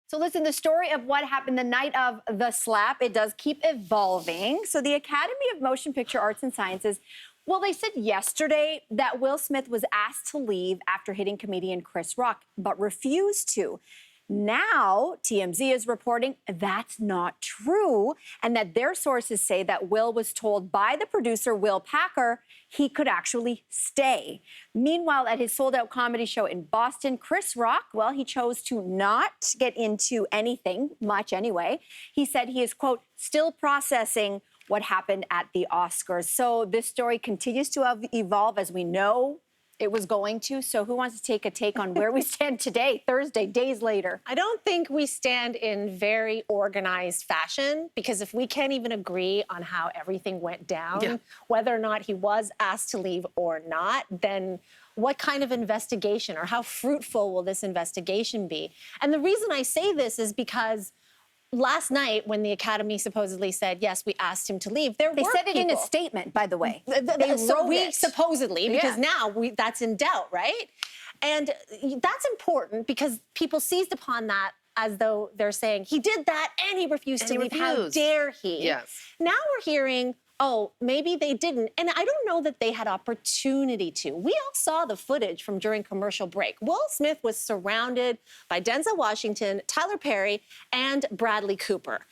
So listen, the story of what happened the night of the slap, it does keep evolving. So the Academy of Motion Picture Arts and Sciences, well, they said yesterday that Will Smith was asked to leave after hitting comedian Chris Rock, but refused to. Now, TMZ is reporting that's not true, and that their sources say that Will was told by the producer, Will Packer, he could actually stay. Meanwhile, at his sold-out comedy show in Boston, Chris Rock, well, he chose to not get into anything, much anyway. He said he is, quote, still processing what happened at the Oscars. So this story continues to evolve, as we know it was going to. So who wants to take a take on where we stand today, Thursday, days later? I don't think we stand in very organized fashion, because if we can't even agree on how everything went down, whether or not he was asked to leave or not, then what kind of investigation or how fruitful will this investigation be? And the reason I say this is because last night, when the Academy supposedly said, yes, we asked him to leave, They said it in a statement, by the way. Supposedly, because now that's in doubt, right? And that's important because people seized upon that as though they're saying, he did that and he refused to leave. How dare he? Yes. Now we're hearing, oh, maybe they didn't. And I don't know that they had opportunity to. We all saw the footage from during commercial break. Will Smith was surrounded by Denzel Washington, Tyler Perry, and Bradley Cooper.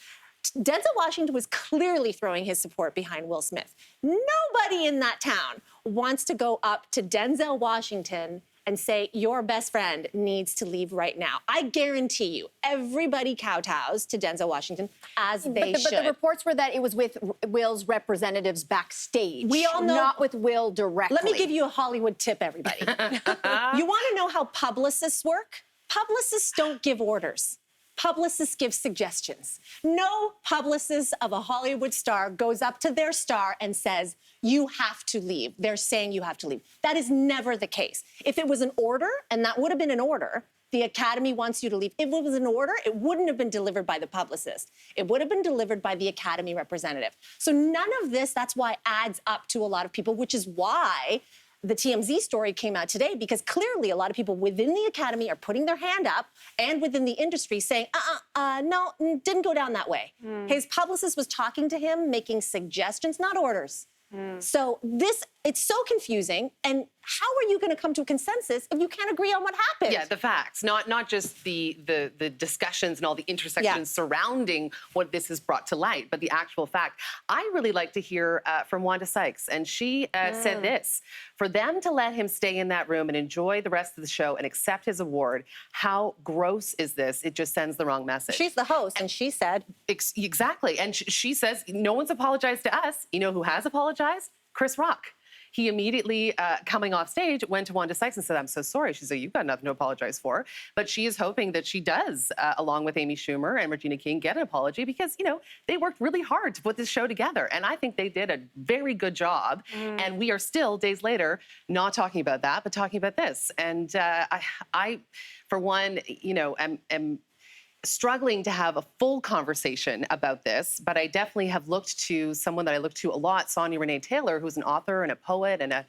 Denzel Washington was clearly throwing his support behind Will Smith. Nobody in that town wants to go up to Denzel Washington and say, your best friend needs to leave right now. I guarantee you, everybody kowtows to Denzel Washington, as they should. But the reports were that it was with Will's representatives backstage. We all know, not with Will directly. Let me give you a Hollywood tip, everybody. You want to know how publicists work? Publicists don't give orders. Publicists give suggestions. No publicist of a Hollywood star goes up to their star and says, you have to leave. They're saying you have to leave. That is never the case. If it was an order, and that would have been an order, the Academy wants you to leave. If it was an order, it wouldn't have been delivered by the publicist. It would have been delivered by the Academy representative. So none of this, that's why, adds up to a lot of people, which is why the TMZ story came out today, because clearly a lot of people within the Academy are putting their hand up, and within the industry saying, no, didn't go down that way. His publicist was talking to him, making suggestions, not orders. So it's so confusing. And how are you going to come to a consensus if you can't agree on what happened? Yeah, the facts, not just the discussions and all the intersections surrounding what this has brought to light, but the actual fact. I really like to hear from Wanda Sykes, and she said this: for them to let him stay in that room and enjoy the rest of the show and accept his award, how gross is this? It just sends the wrong message. She's the host, and she said... Exactly, and she says, no one's apologized to us. You know who has apologized? Chris Rock. He immediately, coming off stage, went to Wanda Sykes and said, I'm so sorry. She said, you've got nothing to apologize for. But she is hoping that she does, along with Amy Schumer and Regina King, get an apology because, you know, they worked really hard to put this show together. And I think they did a very good job. And we are still, days later, not talking about that, but talking about this. And I for one, you know, am struggling to have a full conversation about this, but I definitely have looked to someone that I look to a lot, Sonia Renee Taylor, who's an author and a poet and an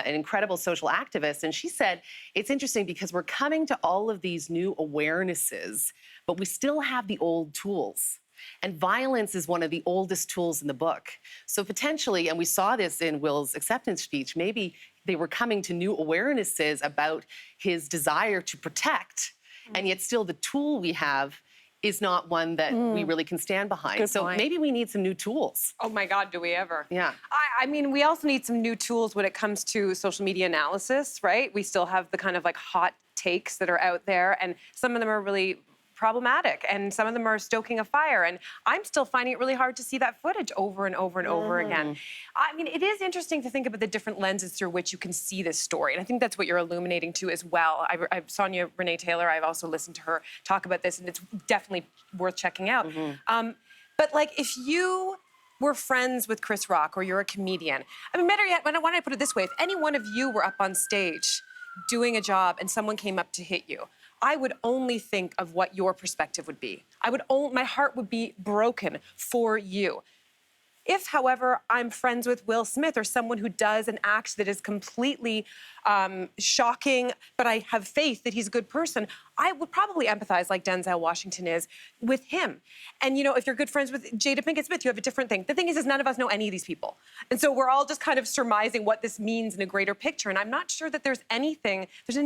incredible social activist. And she said, it's interesting because we're coming to all of these new awarenesses, but we still have the old tools. And violence is one of the oldest tools in the book. So potentially, and we saw this in Will's acceptance speech, maybe they were coming to new awarenesses about his desire to protect, and yet still the tool we have is not one that we really can stand behind. Good so point. maybe we need some new tools. Oh my God, do we ever? Yeah. I mean, we also need some new tools when it comes to social media analysis, right? We still have the kind of like hot takes that are out there, and some of them are really problematic, and some of them are stoking a fire. And I'm still finding it really hard to see that footage over and over and over again. I mean, it is interesting to think about the different lenses through which you can see this story. And I think that's what you're illuminating too as well. I've Sonia Renee Taylor, I've also listened to her talk about this, and it's definitely worth checking out. But like, if you were friends with Chris Rock or you're a comedian, I mean, better yet, why don't I put it this way? If any one of you were up on stage doing a job and someone came up to hit you, I would only think of what your perspective would be. My heart would be broken for you. If, however, I'm friends with Will Smith or someone who does an act that is completely shocking, but I have faith that he's a good person, I would probably empathize, like Denzel Washington is, with him. And, you know, if you're good friends with Jada Pinkett Smith, you have a different thing. The thing is none of us know any of these people. And so we're all just kind of surmising what this means in a greater picture. And I'm not sure that there's any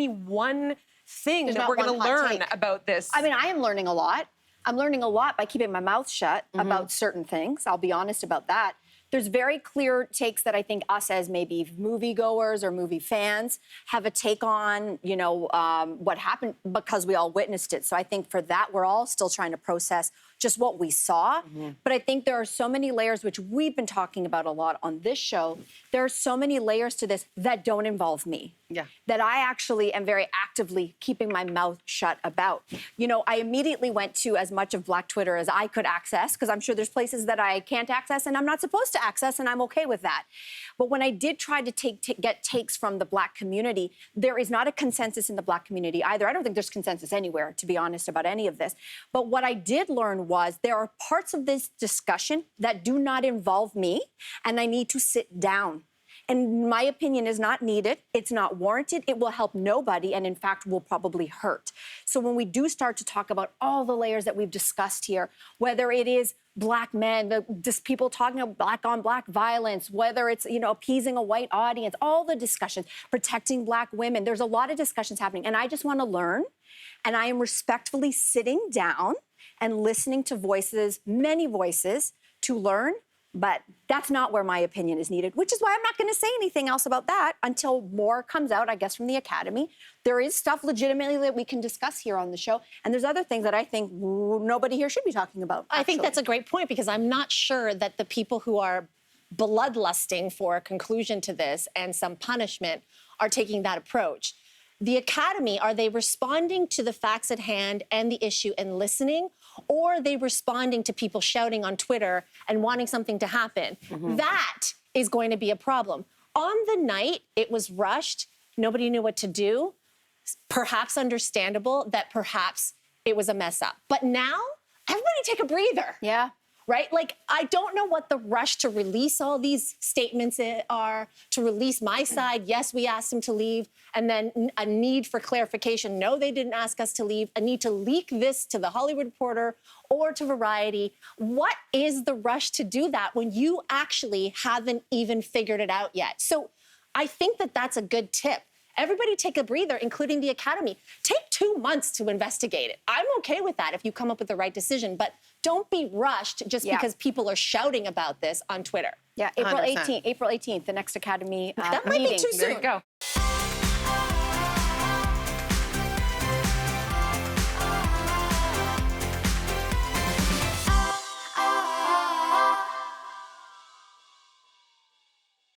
one thing that not we're going to one hot learn take. about this. I mean, I am learning a lot. I'm learning a lot by keeping my mouth shut about certain things. I'll be honest about that. There's very clear takes that I think us as maybe moviegoers or movie fans have a take on, you know, what happened because we all witnessed it. So I think for that, we're all still trying to process just what we saw. But I think there are so many layers, which we've been talking about a lot on this show. There are so many layers to this that don't involve me. Yeah. That I actually am very actively keeping my mouth shut about. You know, I immediately went to as much of Black Twitter as I could access, because I'm sure there's places that I can't access and I'm not supposed to access, and I'm okay with that. But when I did try to get takes from the Black community, there is not a consensus in the Black community either. I don't think there's consensus anywhere, to be honest, about any of this. But what I did learn was there are parts of this discussion that do not involve me, and I need to sit down. And my opinion is not needed. It's not warranted. It will help nobody, and in fact, will probably hurt. So when we do start to talk about all the layers that we've discussed here, whether it is Black men, just people talking about Black on Black violence, whether it's, you know, appeasing a white audience, all the discussions, protecting Black women, there's a lot of discussions happening. And I just want to learn. And I am respectfully sitting down and listening to voices, many voices, to learn. But that's not where my opinion is needed, which is why I'm not going to say anything else about that until more comes out, I guess, from the Academy. There is stuff legitimately that we can discuss here on the show. And there's other things that I think nobody here should be talking about. I think that's a great point, because I'm not sure that the people who are bloodlusting for a conclusion to this and some punishment are taking that approach. The Academy, are they responding to the facts at hand and the issue and listening, or are they responding to people shouting on Twitter and wanting something to happen? That is going to be a problem. On the night, it was rushed. Nobody knew what to do. Perhaps understandable that perhaps it was a mess up. But now, everybody take a breather. Yeah. Right? Like, I don't know what the rush to release all these statements are, to release my side. Yes, we asked him to leave. And then a need for clarification. No, they didn't ask us to leave. A need to leak this to the Hollywood Reporter or to Variety. What is the rush to do that when you actually haven't even figured it out yet? So I think that that's a good tip. Everybody take a breather, including the Academy. Take 2 months to investigate it. I'm okay with that if you come up with the right decision, but don't be rushed just because people are shouting about this on Twitter. Yeah, April 100%. 18th, the next Academy That might be meeting. too There soon. you go.